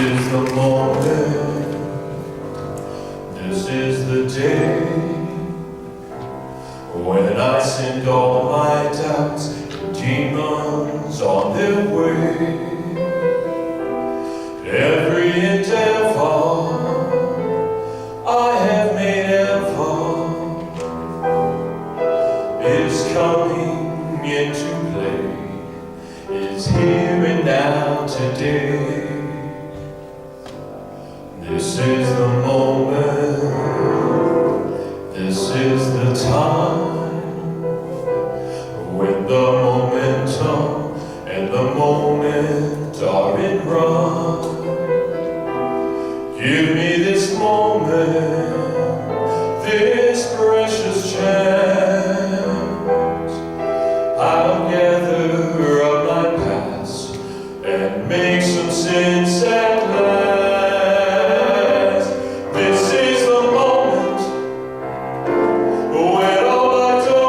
is the moment, this is the day, when I send all my doubts and demons on their way. Every endeavor I have made ever is coming into play, is here and now today. This is the moment, this is the time, when the momentum and the moment are in run. Give me this moment, this precious chance. I'll gather up my past and make some sense at last. This is the moment when all I've done,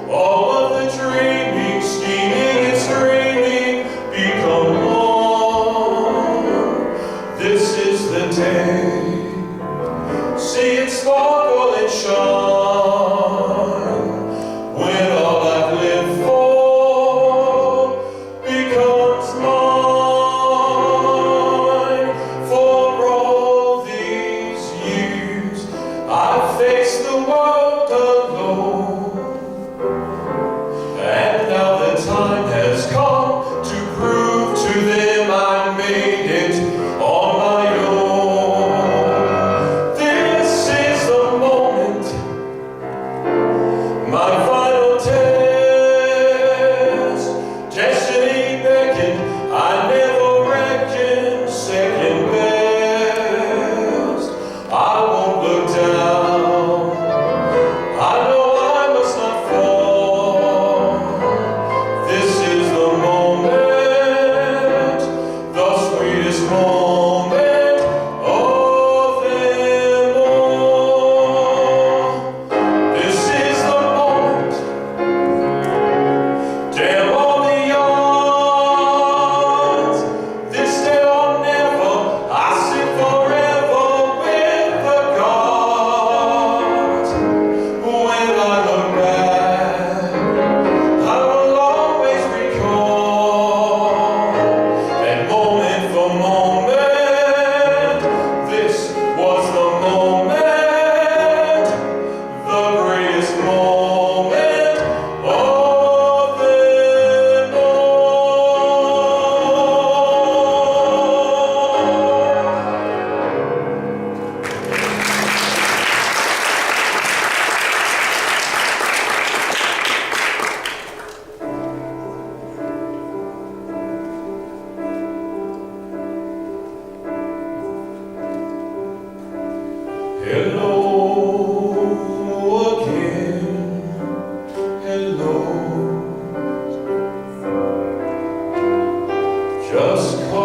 all of the dreaming, scheming and screaming become one.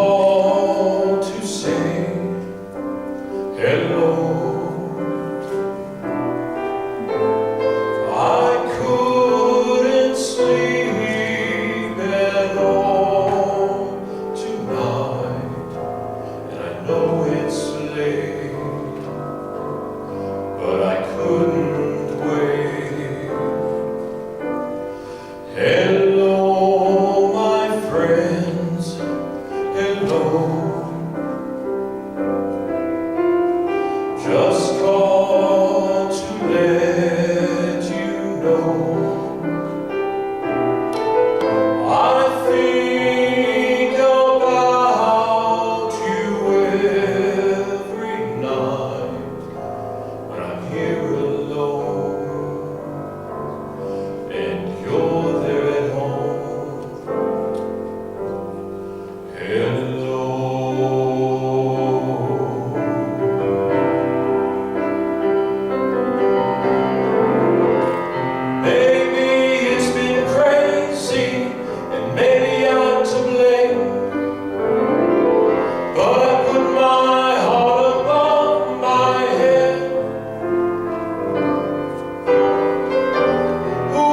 called to say hello. I couldn't sleep at all tonight, and I know it's late, but I couldn't wait. Hello, my friends, hello. Just called to let you know I think about you every night when I'm here alone and you're there at home. Hello. Maybe it's been crazy, and maybe I'm to blame, but I put my heart above my head.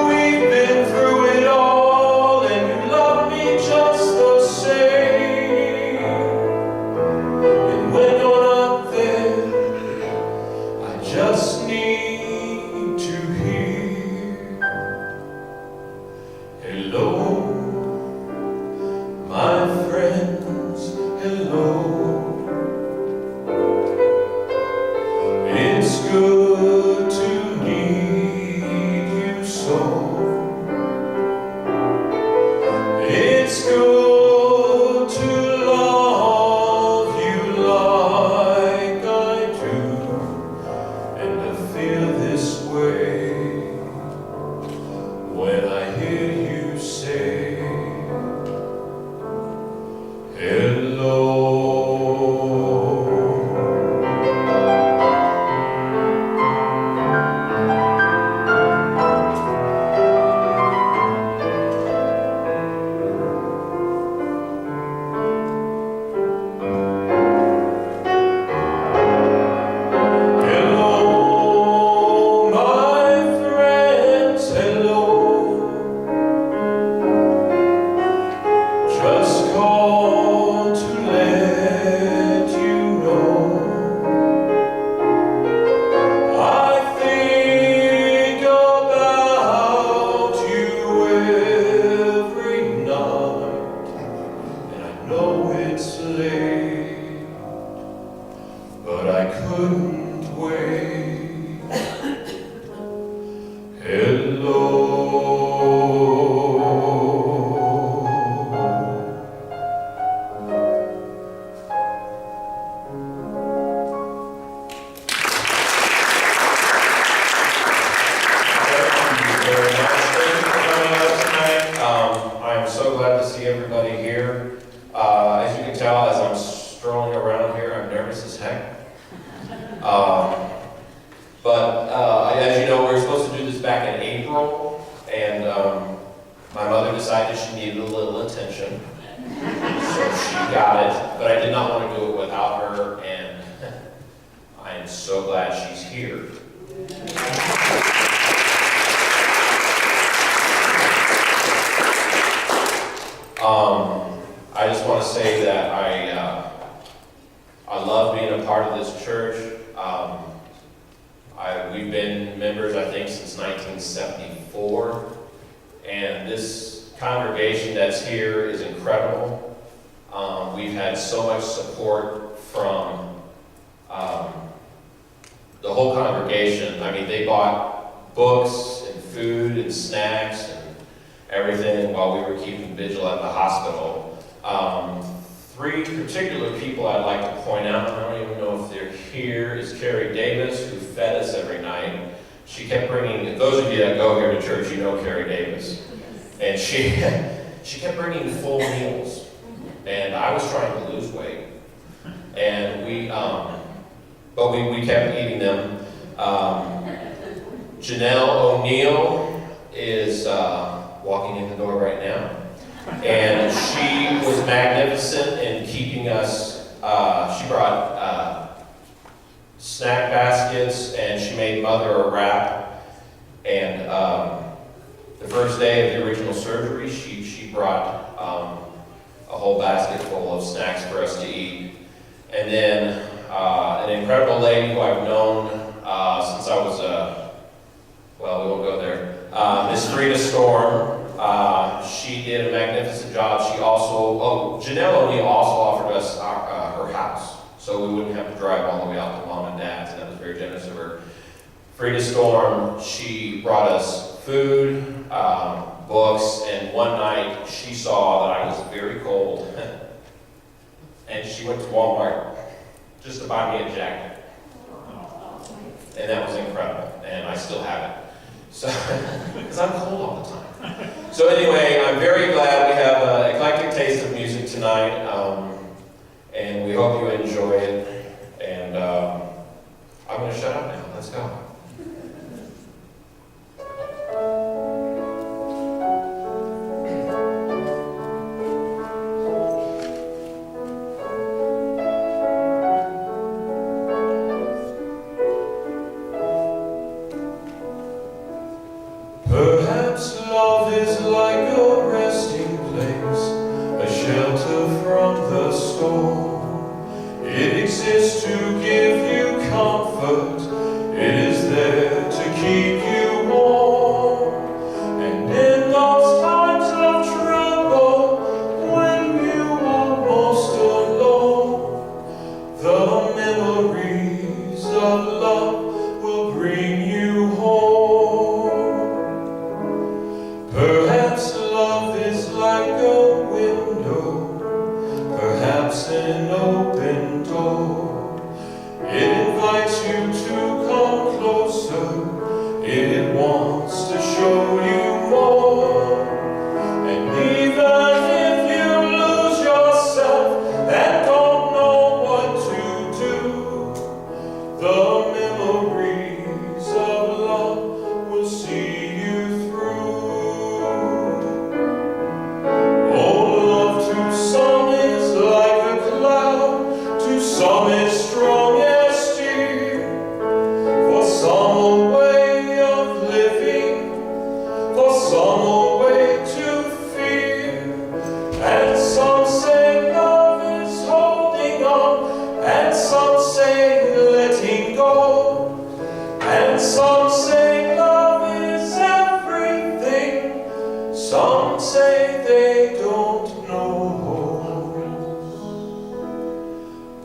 We've been through it all, and you love me just the same. And when you're not there, I just need to hear hello, my friends, hello. It's good to need you so. It's good to love you like I do, and to feel this way when I hear you say hello. Hello, my friends, hello. Just called to let you know I think about you every night, and I know it's late, but I couldn't wait. Hello. Thank you very much. Thank you for coming out tonight. I'm so glad to see everybody here. As you can tell, as I'm strolling around here, I'm nervous as heck. But as you know, we were supposed to do this back in April, and my mother decided she needed a little attention, so she got it. But I did not want to do it without her, and I am so glad she's here. I just want to say that I love being a part of this church. We've been members, I think, since 1974, and this congregation that's here is incredible. We've had so much support from the whole congregation. I mean, they bought books and food and snacks and everything while we were keeping vigil at the hospital. Three particular people I'd like to point out, I don't even know if they're here, is Carrie Davis, who fed us every night. She kept bringing, those of you that go here to church, you know Carrie Davis. And she kept bringing full meals. And I was trying to lose weight. And we kept eating them. Janelle O'Neill is walking in the door right now. And she was magnificent in keeping us, she brought snack baskets, and she made Mother a wrap. And the first day of the original surgery, she brought a whole basket full of snacks for us to eat. And then an incredible lady who I've known since I was, well, we won't go there, Miss Frida Storm. She did a magnificent job. She also, Janelle O'Neill also offered us her house, so we wouldn't have to drive all the way out to Mom and Dad's, and that was very generous of her. Frida Storm, she brought us food, books, and one night she saw that I was very cold, and she went to Walmart just to buy me a jacket. And that was incredible, and I still have it. So, because I'm cold all the time. So anyway, I'm very glad we have an eclectic taste of music tonight, and we hope you enjoy it. And I'm going to shut up now. Let's go. Perhaps love is like a resting place, a shelter from the storm. It exists to give you comfort, it is there to keep you warm. And in those times of trouble, when you are most alone, the memories of love will bring you home. Perhaps love is like a window, perhaps an open door. It invites you to come closer, it wants to show you more. And even if you lose yourself and don't know what to do, the memories of love will see you through. Some is strong as steel, for some a way of living, for some a way to feel. And some say love is holding on, and some say letting go. And some say love is everything, some say they don't know.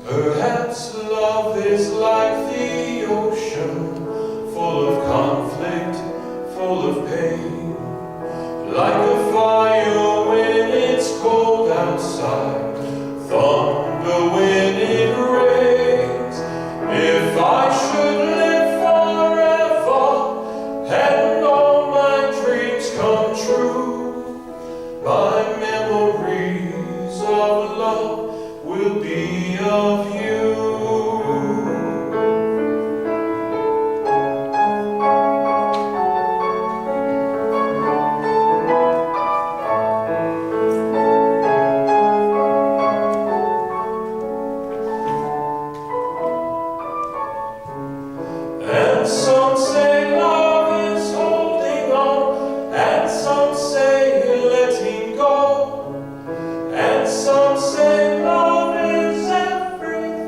Perhaps love is like the ocean, full of conflict, full of pain. Like a fire when it's cold outside, thunder when it rains. If I should live forever and all my dreams come true, my memories of love will be of you. And some say love is holding on, and some say letting go, and some say love is everything.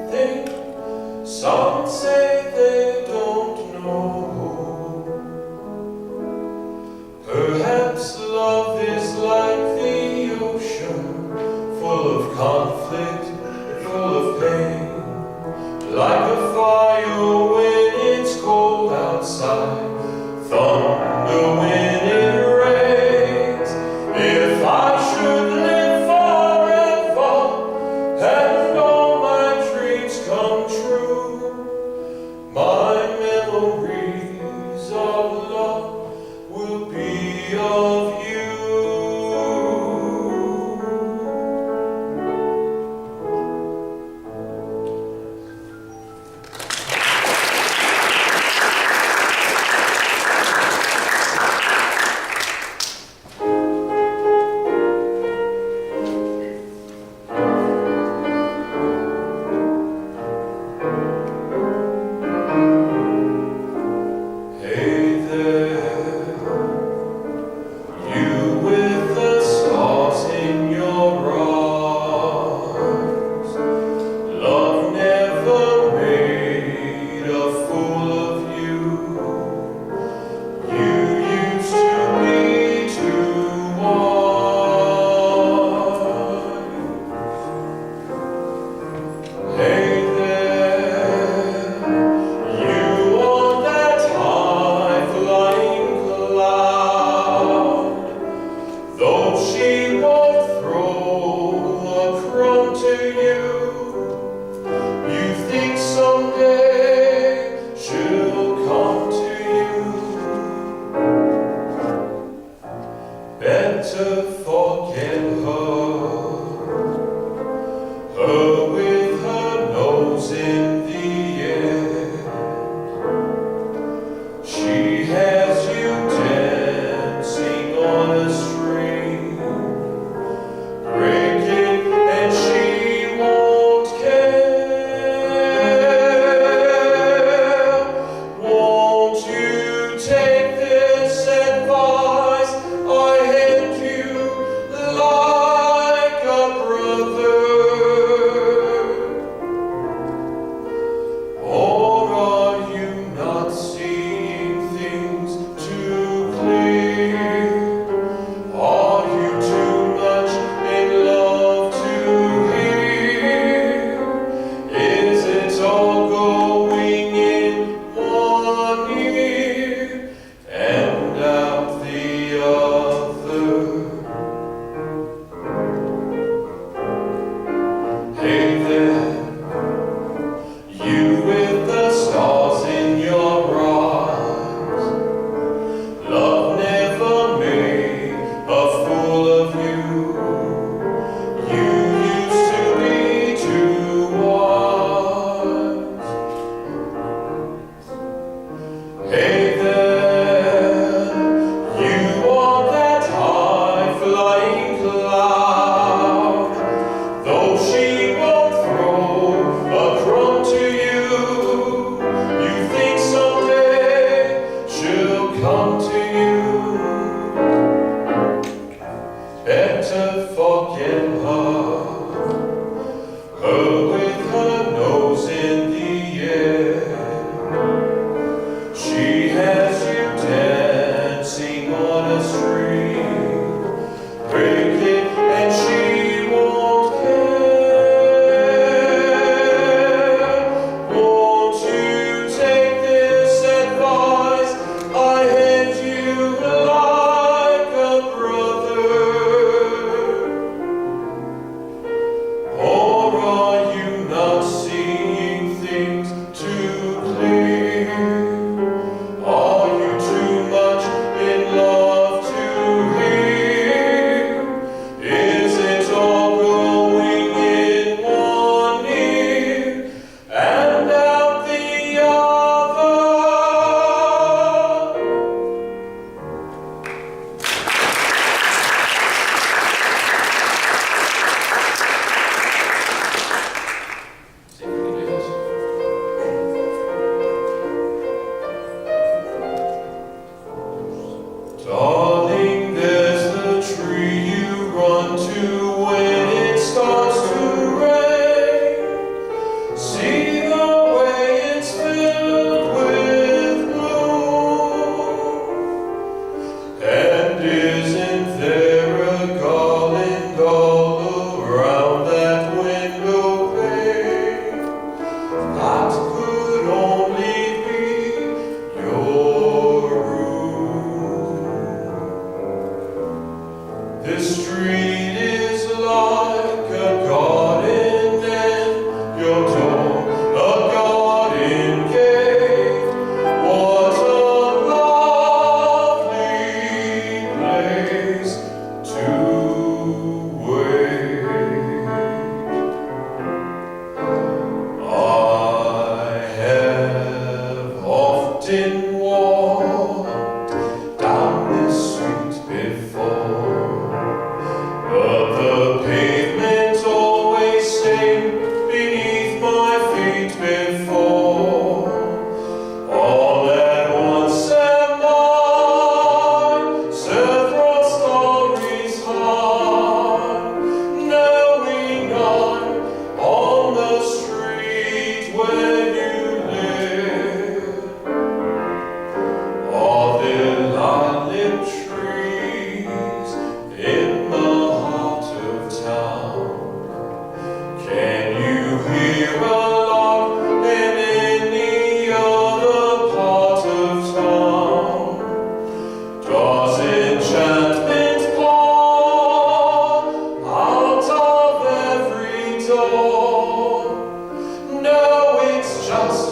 Now it's just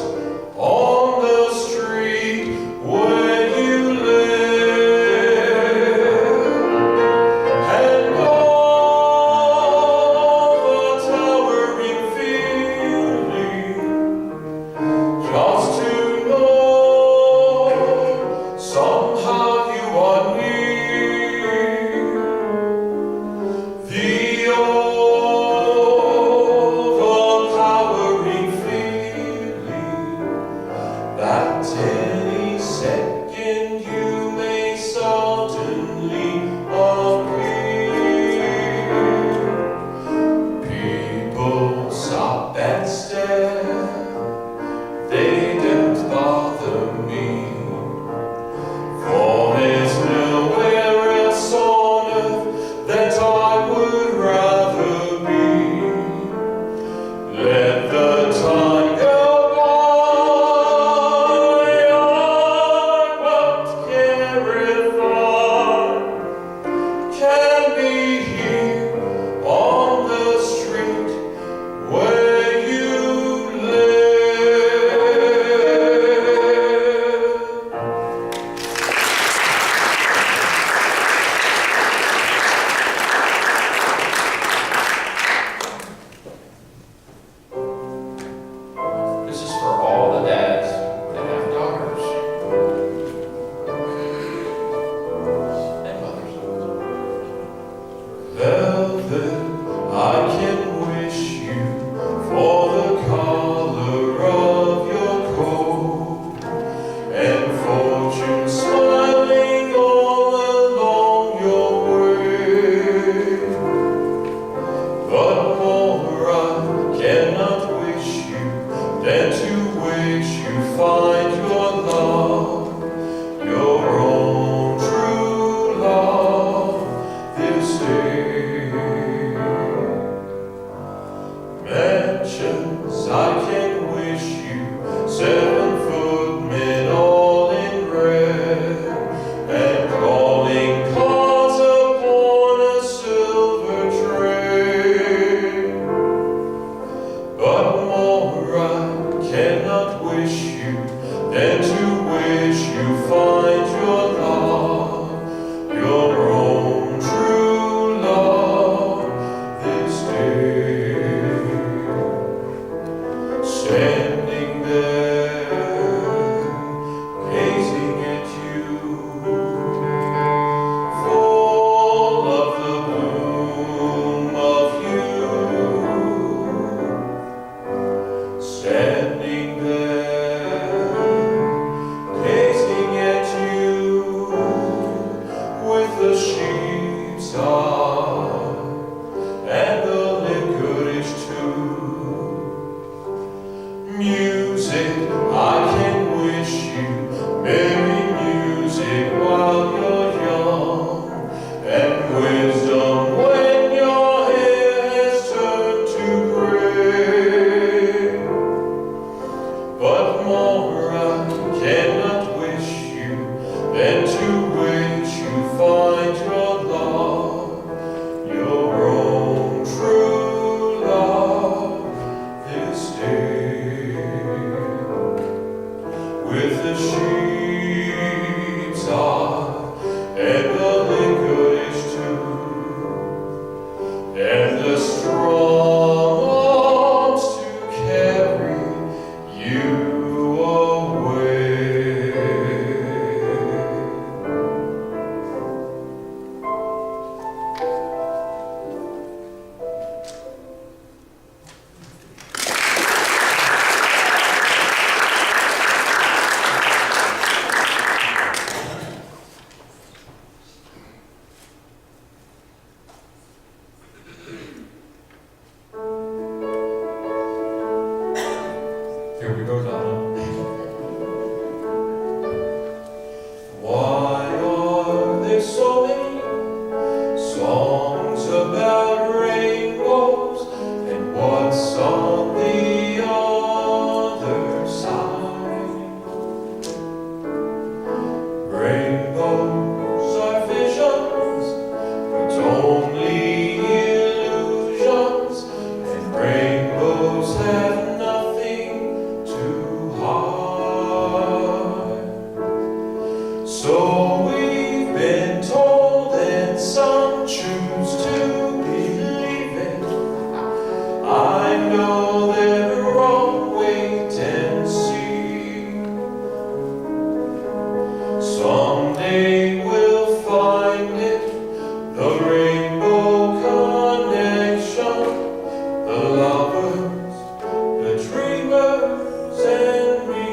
on the street where you live, and all the towering feeling, just to know somehow you are near. The overpowering feeling that any second you may suddenly appear. People stop and stare, they don't bother me, for there's nowhere else on earth that I would rather be. Let the time go by, I won't care if I can be here on the street where you live. This is for all the dads that have daughters and mothers. Velvet, I can wish you for the color of your coat, and fortune smiling all along your way. But more I cannot wish you than to wish you find your love, your own true love, this day. Mansions I can wish you, 7 footmen all in red, and calling cards upon a silver tray. But more I cannot wish you than to wish you find your love, your own true love, this day. Standing there, gazing at you, full of the bloom of you. Standing there, gazing at you, with the sheep's eye and the licorice too. Music, I can wish you merry music while you're young, and wisdom when your hair has turned to gray. But more I cannot wish you than to wish you find your love, your own true love, this day. With the sheep's eye and the licorice too, and the strong arms to carry you away. Here we go, Donna. Why are there so many songs about rainbows, and what's on the other side? Rainbows are visions, but only illusions, and rainbows Heroes have nothing to hide. So we've been told, and some choose to believe it. I know they're wrong, wait and see. Someday we'll find it, the rainbow connection, the lovers, the dreamers, and me.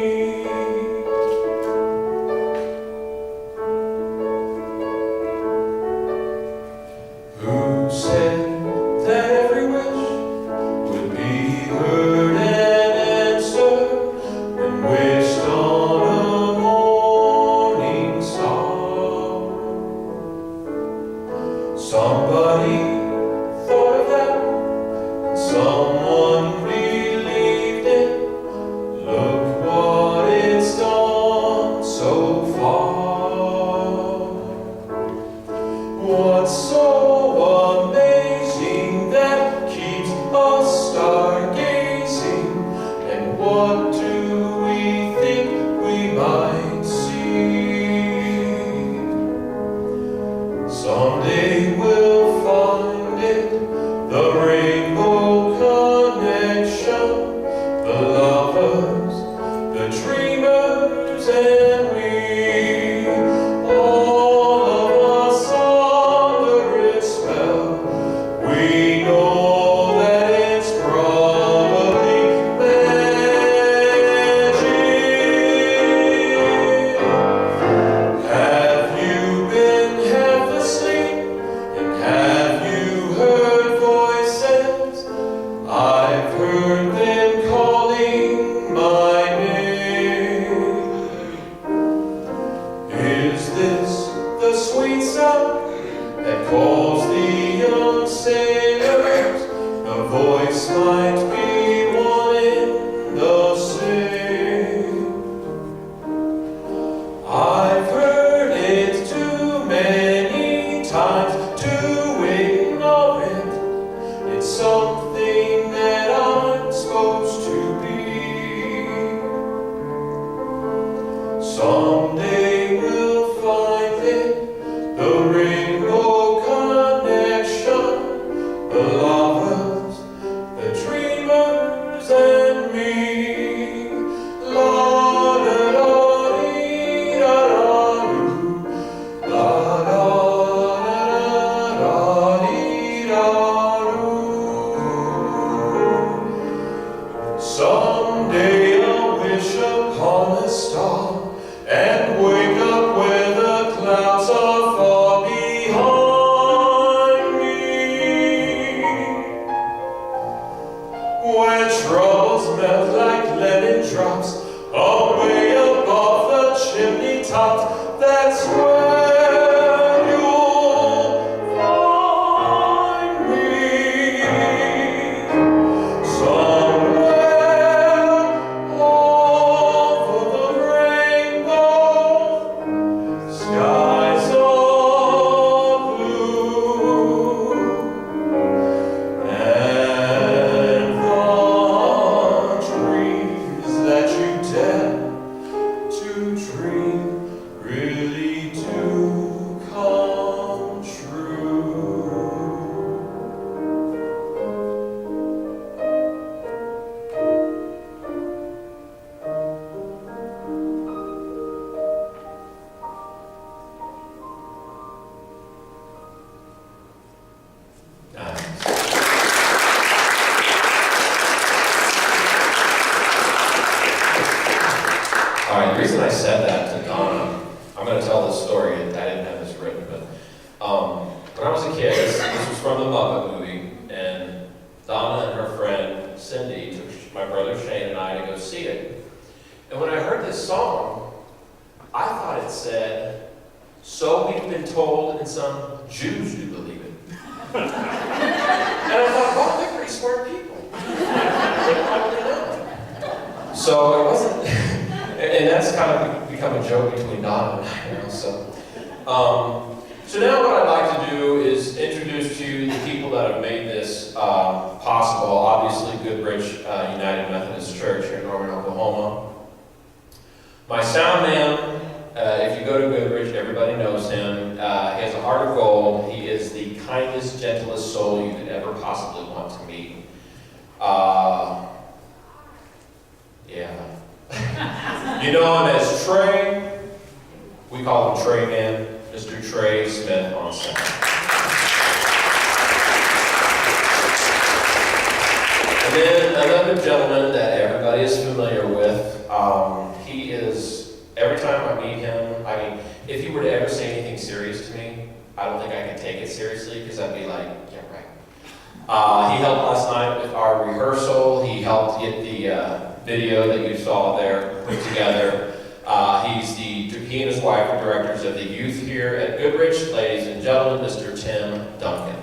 Who said that every wish would be heard and answered when wished on a morning star? Somebody thought of that, and someone believed it. Look what it's done so far. What's so amazing that keeps us stargazing? And what do we think we might see? Someday we'll find it, the rainbow connection, the lovers, the dreamers, and we. All of us under its spell. We know that it's probably magic. Have you been half asleep? And have you heard voices? I've heard them calling my name. Is this the sweet sound that calls the young sailors? The voice might be one and the same. I've heard it too many times to ignore it. It's something that I'm supposed to be. Someday we'll find it, the rainbow connection, the lovers, the dreamers, and me. La da da dee da da doo. La da da da dee da doo. Someday I'll wish upon a star and wake up where the clouds are far behind me, where troubles melt like lemon drops away above the chimney tops. That's where you'll find me. Somewhere over the rainbow, skies are blue, and the dreams that you dare to dream really do come true. All right, the reason I said that to Donna, I'm going to tell this story. I didn't have this written, but when I was a kid, this was from the Muppet movie, and Donna and her friend Cindy took my brother Shane and I to go see it. And when I heard this song, I thought it said, "So we've been told, and some Jews do believe it." And I thought, wow, they're pretty smart people. How would they know? So it wasn't. And that's kind of become a joke between Donna and I, you know, so So now what I'd like to do is introduce to you the people that have made this possible. Obviously, Goodrich United Methodist Church here in Norman, Oklahoma. My sound man, if you go to Goodrich, everybody knows him. He has a heart of gold. He is the kindest, gentlest soul you could ever possibly want to meet. You know him as Trey. We call him Trey Man. Mr. Trey Smith on sound. And then another gentleman that everybody is familiar with. He is, every time I meet him, I mean, if he were to ever say anything serious to me, I don't think I could take it seriously because I'd be like, yeah, right. He helped last night with our rehearsal. He helped get the video that you saw there put together. He and his wife are directors of the youth here at Goodrich. Ladies and gentlemen, Mr. Tim Duncan.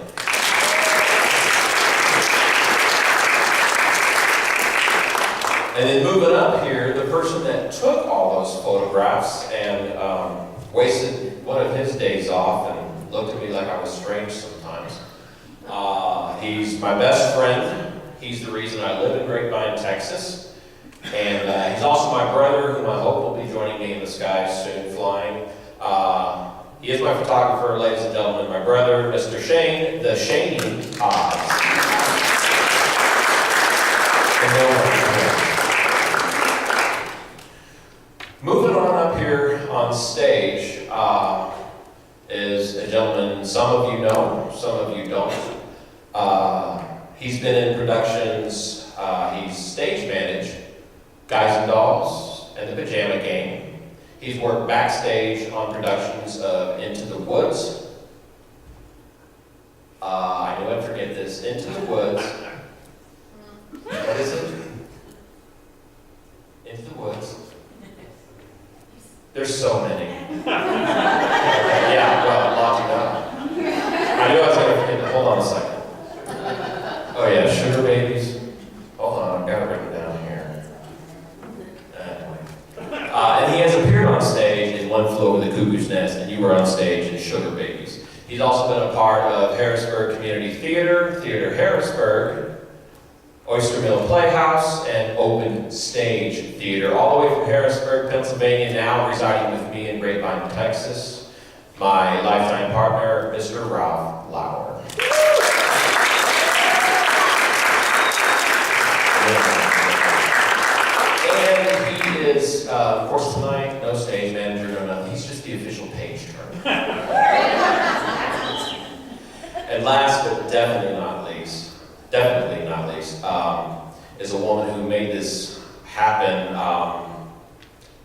And then moving up here, the person that took all those photographs and wasted one of his days off and looked at me like I was strange sometimes. He's my best friend. He's the reason I live in Grapevine, Texas. And he's also my brother, whom I hope will be joining me in the skies soon, flying. He is my photographer, ladies and gentlemen, my brother, Mr. Shane, the Shane Odds. Moving on up here on stage is a gentleman some of you know, some of you don't. He's been in productions, he's stage managed Guys and Dolls and The Pajama Game. He's worked backstage on productions of Into the Woods. I knew I'd forget this. Into the Woods. What is it? Into the Woods. There's so many. Yeah, well, locked it up. I knew I was going to forget that. Hold on a second. Oh yeah, Sugar Babies. Hold on, I've got it written down here. And he has appeared on stage in One Flew Over the Cuckoo's Nest, and you were on stage in Sugar Babies. He's also been a part of Harrisburg Community Theater, Theater Harrisburg, Oyster Mill Playhouse, and Open Stage Theater, all the way from Harrisburg, Pennsylvania, now residing with me in Grapevine, Texas, my lifetime partner, Mr. Ralph Lauer. And he is, of course, tonight, no stage manager, no nothing. He's just the official page turner. And last but definitely not least, is a woman who made this happen.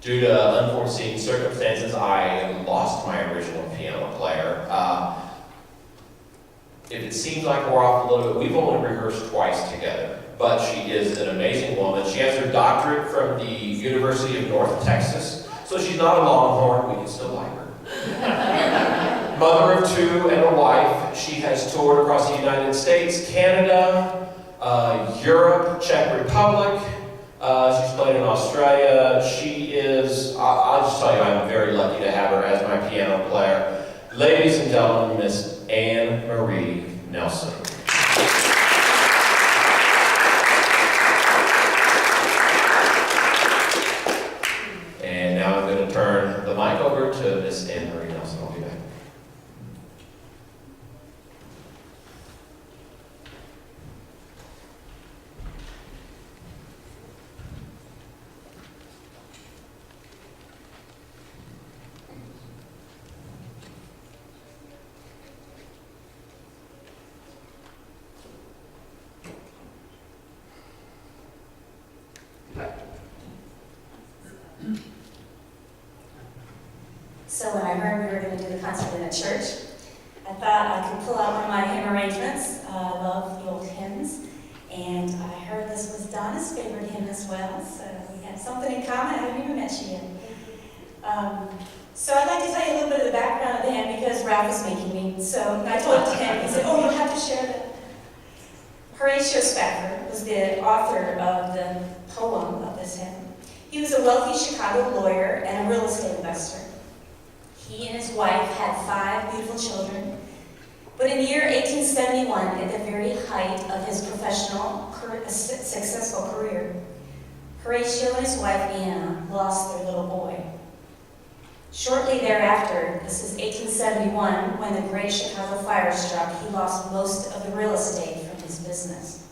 Due to unforeseen circumstances, I lost my original piano player. If it seems like we're off a little bit, we've only rehearsed twice together, but she is an amazing woman. She has her doctorate from the University of North Texas, so she's not a Longhorn, we can still like her. Mother of two and a wife, she has toured across the United States, Canada, Europe, Czech Republic. She's played in Australia. She is, I'll just tell you, I'm very lucky to have her as my piano player. Ladies and gentlemen, Miss Anne Marie Nelson. And now I'm going to turn the mic over to Miss Anne Marie Nelson. I'll be back. So when I heard we were going to do the concert in a church, I thought I could pull out one of my hymn arrangements. I love the old hymns. And I heard this was Donna's favorite hymn as well, so we had something in common. I haven't even met you yet. So I'd like to tell you a little bit of the background of the hymn because Ralph was making me. So I told him, he said, oh, you'll have to share that. Horatio Spafford was the author of the poem of this hymn. He was a wealthy Chicago lawyer and a real estate investor. He and his wife had 5 beautiful children. But in the year 1871, at the very height of his professional, successful career, Horatio and his wife Anna lost their little boy. Shortly thereafter, this is 1871, when the Great Chicago Fire struck, he lost most of the real estate from his business.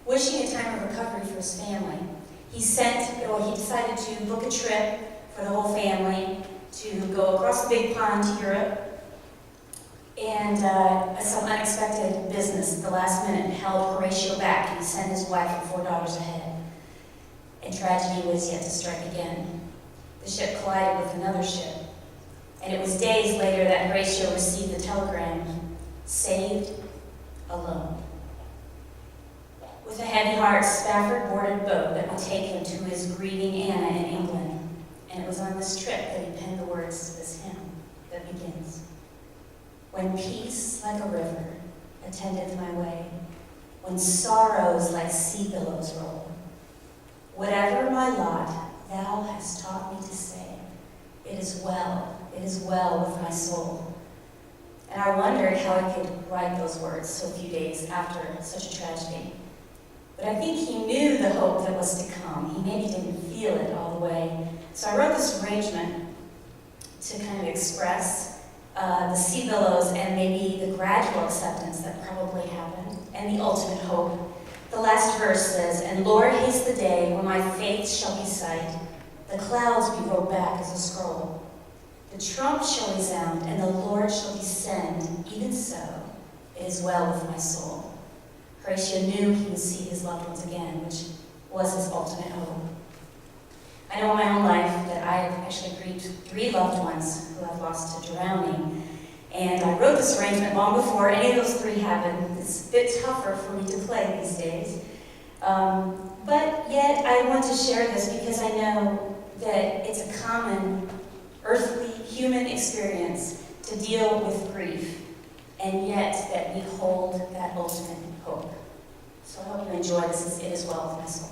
Wishing a time of recovery for his family, he decided to book a trip for the whole family to go across the big pond to Europe. And some unexpected business at the last minute held Horatio back, and he sent his wife and 4 daughters ahead. And tragedy was yet to strike again. The ship collided with another ship, and it was days later that Horatio received the telegram, "Saved, alone." With a heavy heart, Spafford boarded a boat that would take him to his grieving Anna in England, and it was on this trip that he penned the words to this hymn that begins, "When peace like a river attendeth my way, when sorrows like sea billows roll, whatever my lot, thou hast taught me to say, it is well with my soul." And I wondered how I could write those words so few days after such a tragedy. But I think he knew the hope that was to come. He maybe didn't feel it all the way. So I wrote this arrangement to kind of express the sea billows and maybe the gradual acceptance that probably happened, and the ultimate hope. The last verse says, "And Lord, haste the day when my faith shall be sight, the clouds be rolled back as a scroll. The trump shall resound, and the Lord shall descend. Even so, it is well with my soul." Horatio knew he would see his loved ones again, which was his ultimate hope. I know in my own life that I have actually grieved 3 loved ones who I've lost to drowning. And I wrote this arrangement long before any of those 3 happened. It's a bit tougher for me to play these days. But yet I want to share this because I know that it's a common earthly human experience to deal with grief, and yet that we hold that ultimate hope. So I hope you enjoy this as it is well with my soul.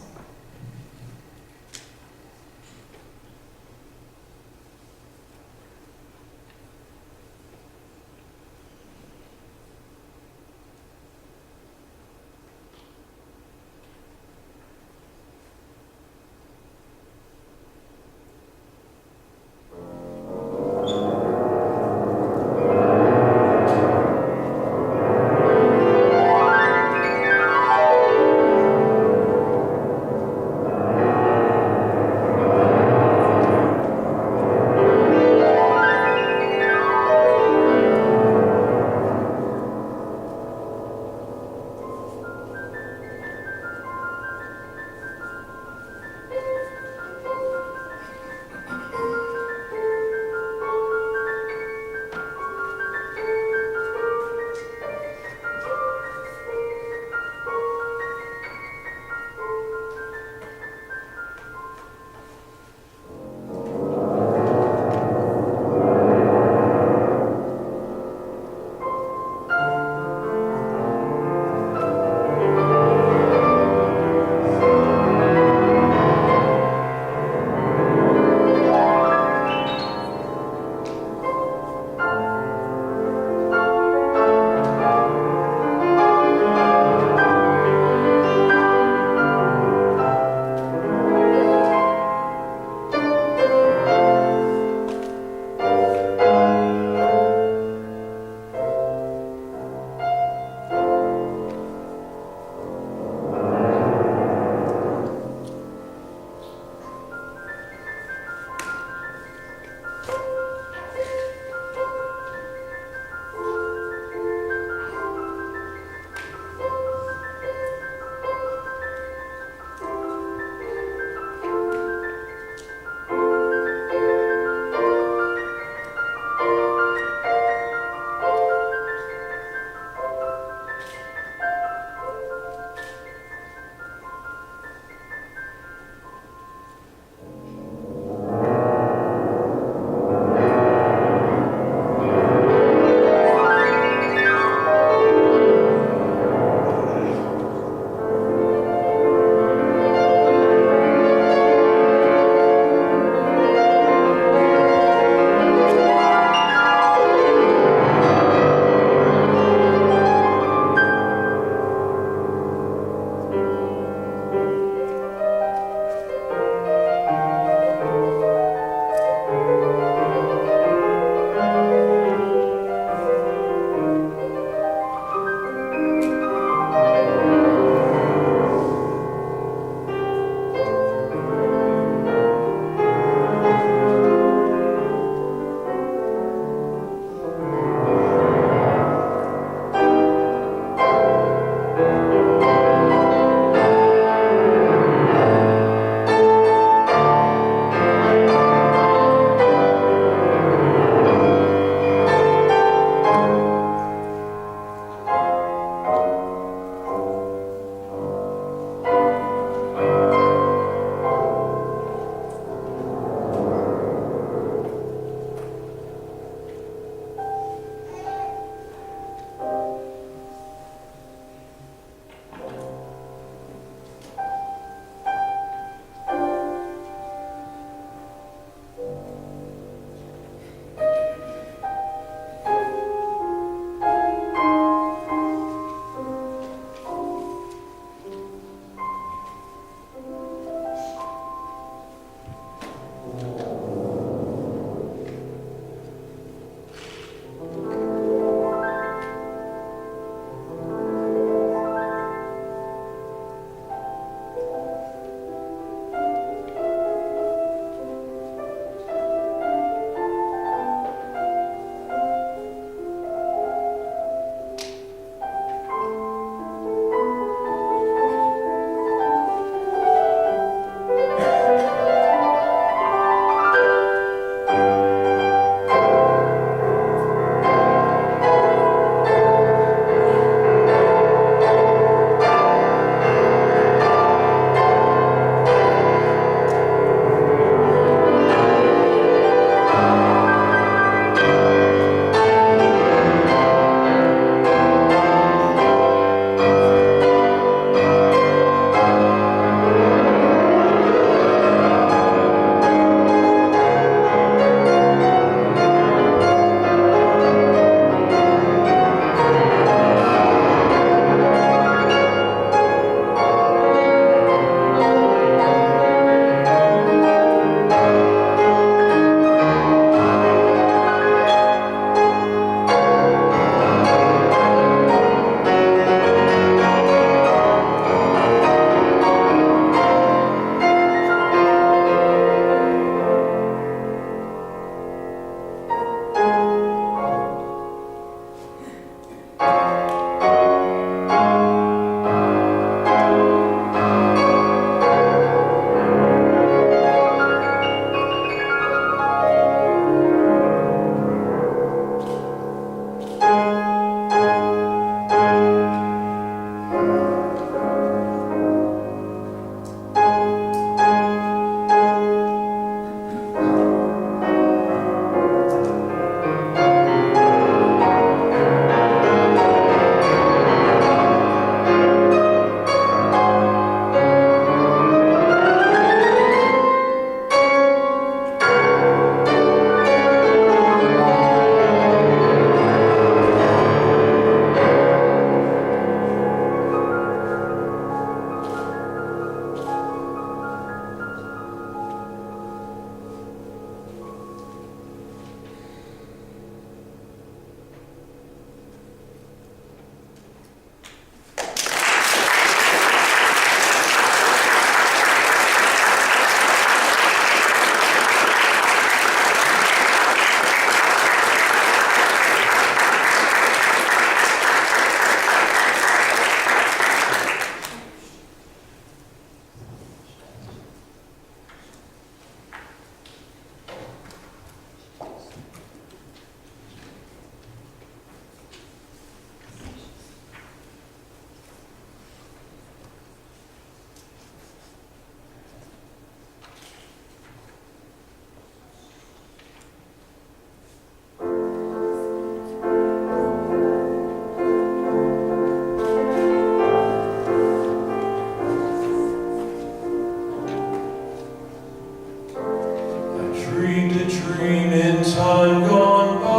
dream in time gone by,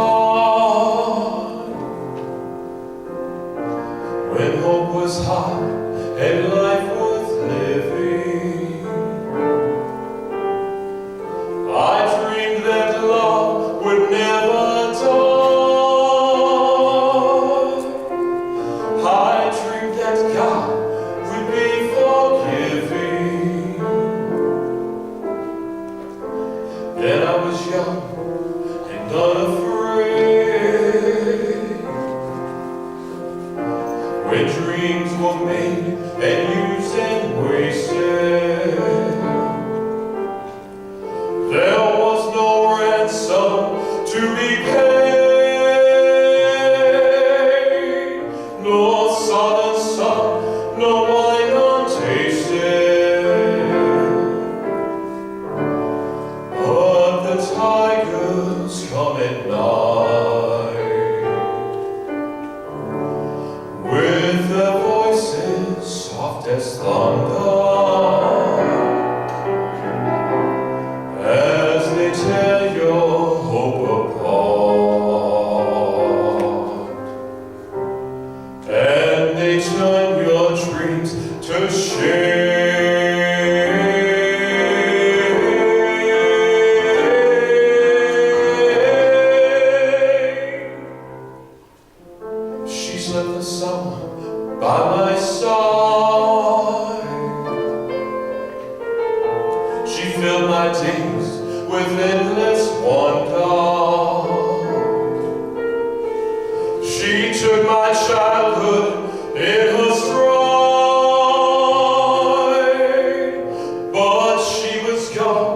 when hope was high and life worth living. I dreamed that love would never die. I dreamed that God would be forgiving. Then I was young and unafraid, when dreams were made and used and wasted. There was no ransom to be paid, no southern sun, no wine untasted. But the tigers come at night, with their voices soft as thunder, as they tear your hope apart, and they turn your dreams to shame. She slept the summer by my side. She filled my days with endless wonder. She took my childhood in her stride, but she was gone